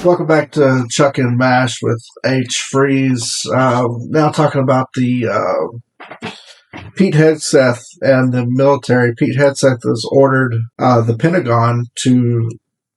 Welcome back to Chuck and Mash with H. Freeze. Now talking about the Pete Hegseth and the military. Pete Hegseth has ordered the Pentagon to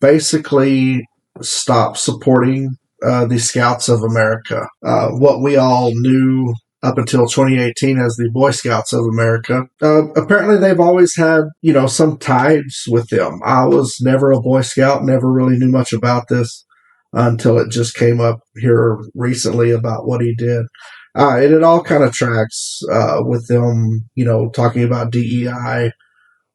basically stop supporting the Scouts of America. What we all knew up until 2018 as the Boy Scouts of America. Apparently they've always had, some ties with them. I was never a Boy Scout, never really knew much about this until it just came up here recently about what he did. And it all kind of tracks with them, talking about DEI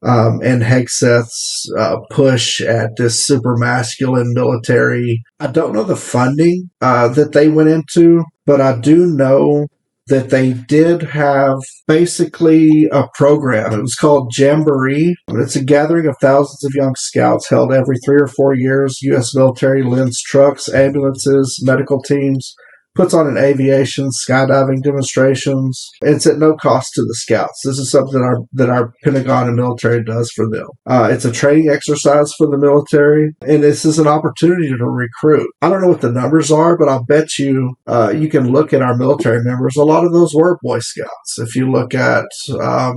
and Hegseth's push at this super masculine military. I don't know the funding that they went into, but I do know that they did have basically a program. It was called Jamboree. It's a gathering of thousands of young scouts held every 3 or 4 years. U.S. military lends trucks, ambulances, medical teams, puts on an aviation, skydiving demonstrations. It's at no cost to the scouts. This is something that our Pentagon and military does for them. It's a training exercise for the military, and this is an opportunity to recruit. I don't know what the numbers are, but I'll bet you you can look at our military members. A lot of those were Boy Scouts. If you look at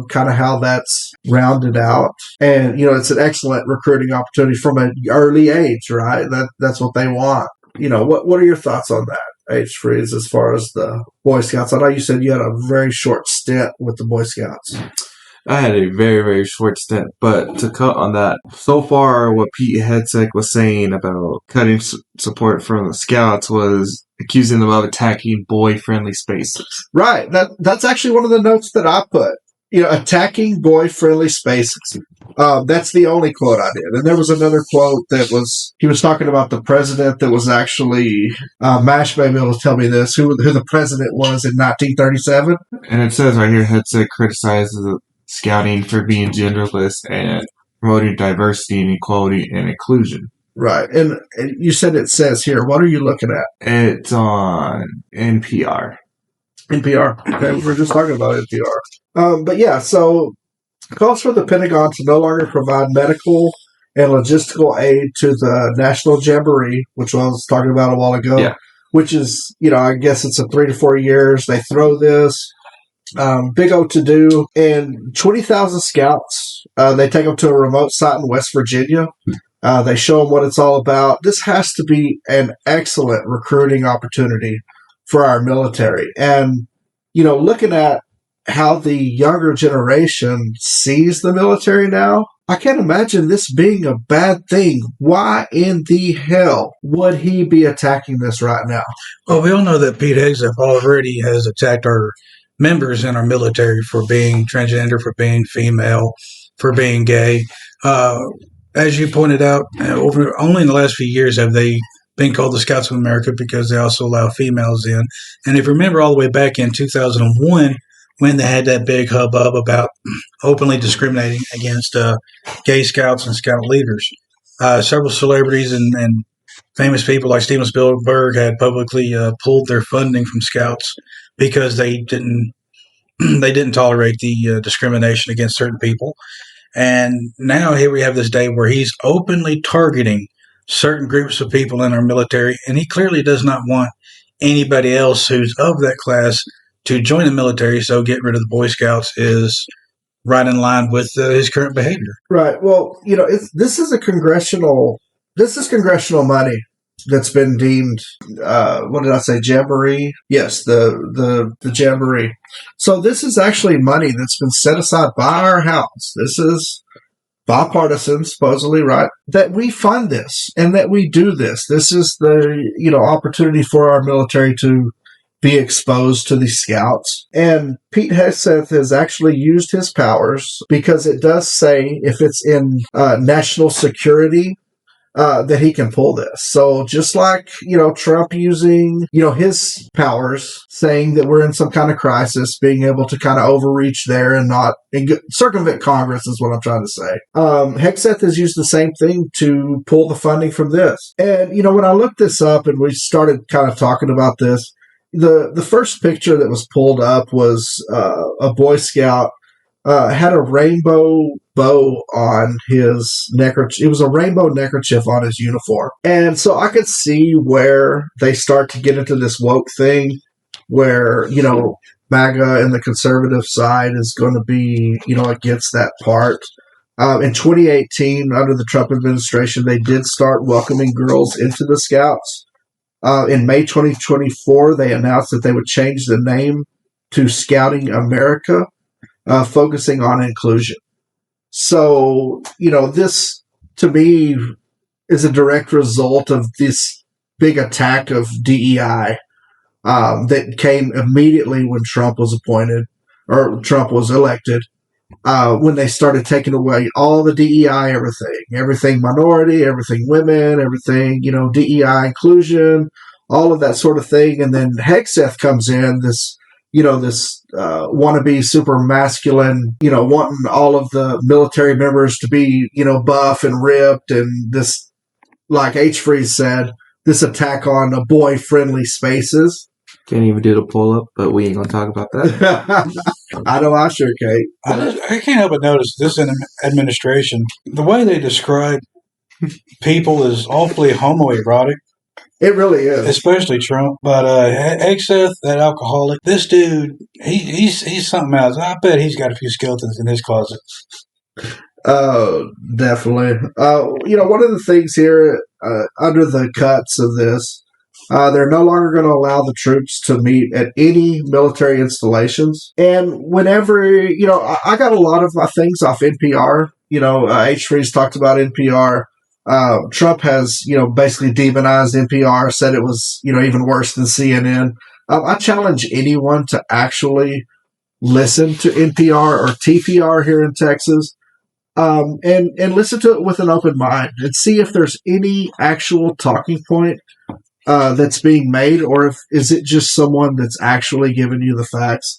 kind of how that's rounded out, and it's an excellent recruiting opportunity from an early age, right? That's what they want. What are your thoughts on that, H. Freeze, as far as the Boy Scouts? I know you said you had a very short stint with the Boy Scouts. I had a very, very short stint, but to cut on that, so far what Pete Hegseth was saying about cutting support from the Scouts was accusing them of attacking boy-friendly spaces. Right. That's actually one of the notes that I put. Attacking boy-friendly spaces. That's the only quote I did. And there was another quote that he was talking about the president that was actually, Mash may be able to tell me this, who the president was in 1937. And it says right here, Hegseth criticizes scouting for being genderless and promoting diversity and equality and inclusion. Right. And you said it says here. What are you looking at? It's on NPR. NPR. Okay, we're just talking about NPR. But yeah, so calls for the Pentagon to no longer provide medical and logistical aid to the National Jamboree, which I was talking about a while ago, which is, I guess it's a 3 to 4 years. They throw this. Big O to do. And 20,000 scouts, they take them to a remote site in West Virginia. They show them what it's all about. This has to be an excellent recruiting opportunity for our military. And, looking at how the younger generation sees the military now, I can't imagine this being a bad thing. Why in the hell would he be attacking this right now? Well, we all know that Pete Hegseth already has attacked our members in our military for being transgender, for being female, for being gay. As you pointed out, only in the last few years have they been called the Scouts of America because they also allow females in. And if you remember all the way back in 2001, when they had that big hubbub about openly discriminating against gay scouts and scout leaders, several celebrities and famous people like Steven Spielberg had publicly pulled their funding from scouts because they didn't tolerate the discrimination against certain people. And now here we have this day where he's openly targeting certain groups of people in our military, and he clearly does not want anybody else who's of that class to join the military. So getting rid of the Boy Scouts is right in line with his current behavior. Right. Well, this is congressional money that's been deemed, what did I say, Jamboree? Yes, the Jamboree. So this is actually money that's been set aside by our House. This is bipartisan, supposedly, right? That we fund this and that we do this. This is the, opportunity for our military to be exposed to the scouts. And Pete Hegseth has actually used his powers because it does say if it's in national security, that he can pull this. So just like, Trump using, his powers, saying that we're in some kind of crisis, being able to kind of overreach there and circumvent Congress is what I'm trying to say. Hegseth has used the same thing to pull the funding from this. And, when I looked this up and we started kind of talking about this, the first picture that was pulled up was a Boy Scout had a rainbow bow on his neckerchief. It was a rainbow neckerchief on his uniform. And so I could see where they start to get into this woke thing where, MAGA and the conservative side is going to be, against that part. In 2018, under the Trump administration, they did start welcoming girls into the Scouts. In May 2024, they announced that they would change the name to Scouting America, focusing on inclusion. So, this to me is a direct result of this big attack of DEI that came immediately when Trump was appointed or Trump was elected. When they started taking away all the DEI, everything minority, everything women, everything, DEI inclusion, all of that sort of thing. And then Hegseth comes in, this wannabe super masculine, wanting all of the military members to be, buff and ripped. And this, like H. Freeze said, this attack on boy-friendly spaces. Can't even do the pull-up, but we ain't going to talk about that. I know I sure can't. I can't help but notice this administration, the way they describe people is awfully homoerotic. It really is. Especially Trump. But Hegseth, that alcoholic, this dude, he's something else. I bet he's got a few skeletons in his closet. Definitely. One of the things here, under the cuts of this, they're no longer going to allow the troops to meet at any military installations. And whenever, I got a lot of my things off NPR. H. Freeze talked about NPR. Trump has, basically demonized NPR, said it was, even worse than CNN. I challenge anyone to actually listen to NPR or TPR here in Texas, and listen to it with an open mind and see if there's any actual talking point that's being made, or is it just someone that's actually giving you the facts.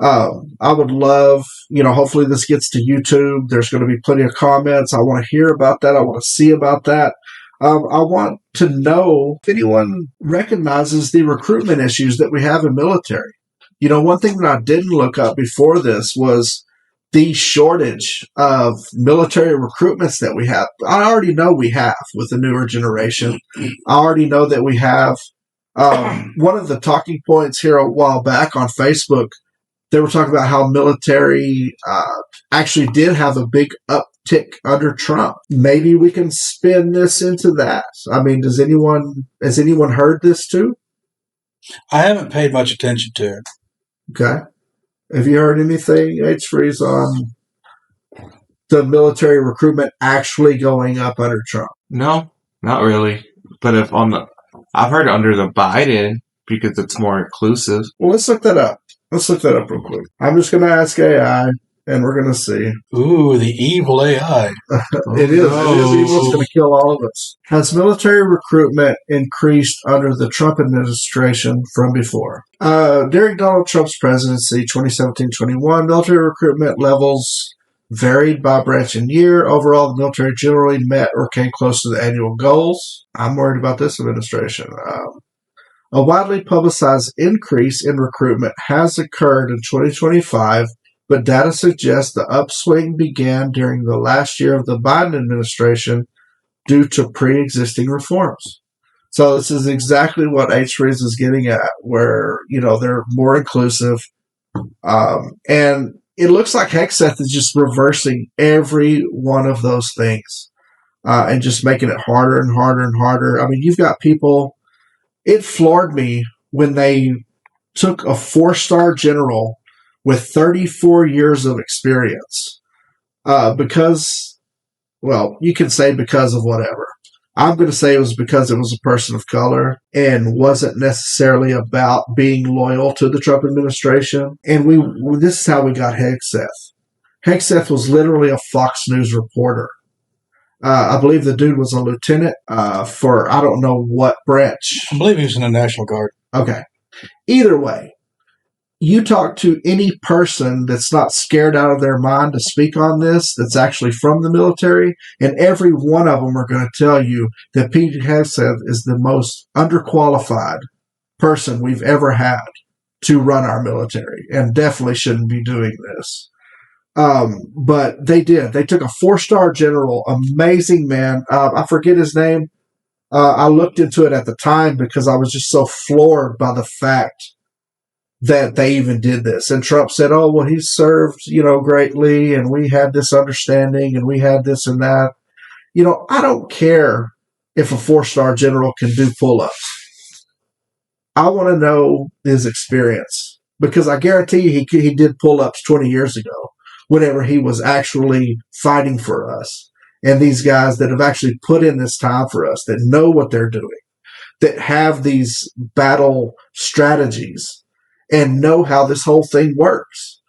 I would love, hopefully this gets to YouTube. There's going to be plenty of comments. I want to hear about that. I want to see about that. I want to know if anyone recognizes the recruitment issues that we have in military. One thing that I didn't look up before this was the shortage of military recruitments that we have. I already know we have with the newer generation. I already know that we have. One of the talking points here a while back on Facebook, they were talking about how military actually did have a big uptick under Trump. Maybe we can spin this into that. I mean, has anyone heard this too? I haven't paid much attention to it. Okay. Have you heard anything, H. Freeze, on the military recruitment actually going up under Trump? No, not really. But I've heard under the Biden because it's more inclusive. Well, let's look that up. Let's look that up real quick. I'm just going to ask AI, and we're going to see. Ooh, the evil AI. It is. No. It is evil. It's going to kill all of us. Has military recruitment increased under the Trump administration from before? During Donald Trump's presidency, 2017-21, military recruitment levels varied by branch and year. Overall, the military generally met or came close to the annual goals. I'm worried about this administration. A widely publicized increase in recruitment has occurred in 2025, but data suggests the upswing began during the last year of the Biden administration due to pre-existing reforms. So this is exactly what H. Freeze is getting at, where, they're more inclusive. And it looks like Hegseth is just reversing every one of those things and just making it harder and harder and harder. I mean, you've got people. It floored me when they took a 4-star general with 34 years of experience because, well, you can say because of whatever. I'm going to say it was because it was a person of color and wasn't necessarily about being loyal to the Trump administration. And this is how we got Hegseth. Hegseth was literally a Fox News reporter. I believe the dude was a lieutenant for I don't know what branch. I believe he was in the National Guard. Okay. Either way, you talk to any person that's not scared out of their mind to speak on this, that's actually from the military, and every one of them are going to tell you that Pete Hegseth is the most underqualified person we've ever had to run our military and definitely shouldn't be doing this. But they did. They took a 4-star general, amazing man. I forget his name. I looked into it at the time because I was just so floored by the fact that they even did this. And Trump said, oh, well, he served, greatly, and we had this understanding, and we had this and that. I don't care if a 4-star general can do pull-ups. I want to know his experience, because I guarantee you he did pull-ups 20 years ago whenever he was actually fighting for us. And these guys that have actually put in this time for us, that know what they're doing, that have these battle strategies and know how this whole thing works.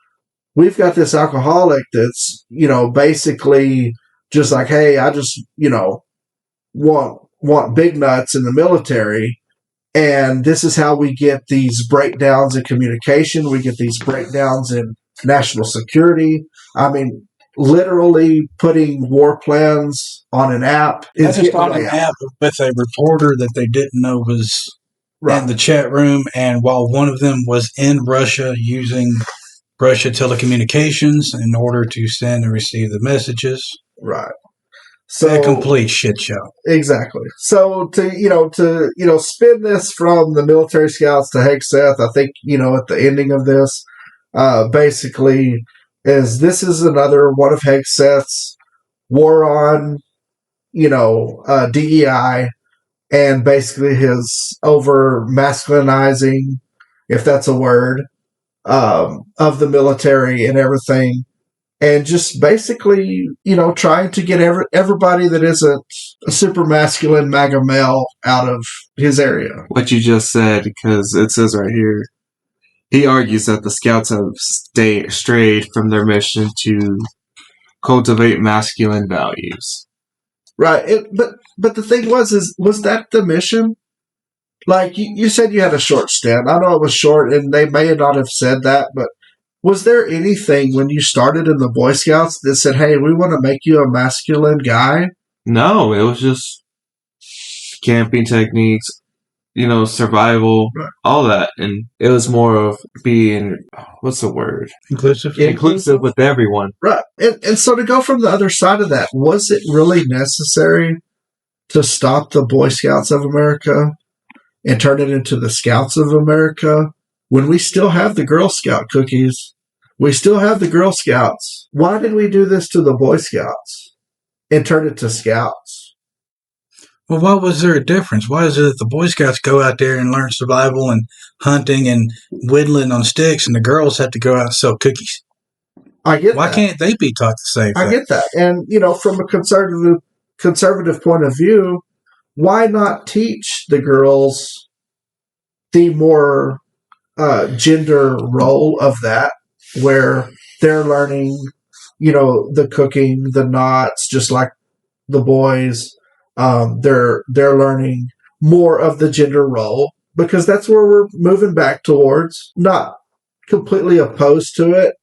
We've got this alcoholic that's, basically just like, hey, I just, want big nuts in the military. And this is how we get these breakdowns in communication. We get these breakdowns in national security. I mean, literally putting war plans on an app. Not just on an app with a reporter that they didn't know was in the chat room. And while one of them was in Russia using Russia telecommunications in order to send and receive the messages. Right. So a complete shit show. Exactly. So to spin this from the military scouts to Hegseth, I think, at the ending of this, basically this is another one of Hegseth's war on, DEI, and basically his over masculinizing, if that's a word, of the military and everything. And just basically, trying to get everybody that isn't a super masculine MAGA male out of his area. What you just said, because it says right here, he argues that the scouts have strayed from their mission to cultivate masculine values. Right. But the thing was that the mission? Like, you said you had a short stint. I know it was short, and they may not have said that, but was there anything when you started in the Boy Scouts that said, hey, we want to make you a masculine guy? No, it was just camping techniques, survival, right, all that. And it was more of being, what's the word? Inclusive. Inclusive with everyone. Right. And so to go from the other side of that, was it really necessary to stop the Boy Scouts of America and turn it into the Scouts of America when we still have the Girl Scout cookies? We still have the Girl Scouts. Why did we do this to the Boy Scouts and turn it to Scouts? Well, why was there a difference? Why is it that the Boy Scouts go out there and learn survival and hunting and whittling on sticks, and the girls have to go out and sell cookies? I get Why that. can't they be taught the same thing? I get that. And, from a conservative point of view, why not teach the girls the more gender role of that, where they're learning, the cooking, the knots, just like the boys. They're learning more of the gender role, because that's where we're moving back towards. Not completely opposed to it,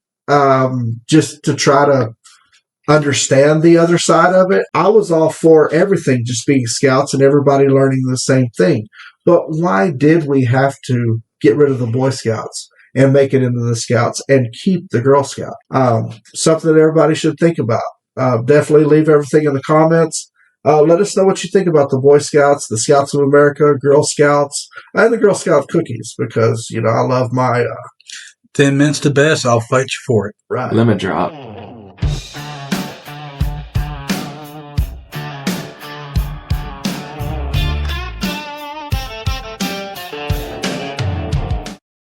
just to try to understand the other side of it. I was all for everything just being Scouts and everybody learning the same thing. But why did we have to get rid of the Boy Scouts and make it into the Scouts and keep the Girl Scout? Something that everybody should think about. Definitely leave everything in the comments. Let us know what you think about the Boy Scouts, the Scouts of America, Girl Scouts, and the Girl Scout cookies, because, I love my... 10 minutes to best, I'll fight you for it. Right. Lemon drop.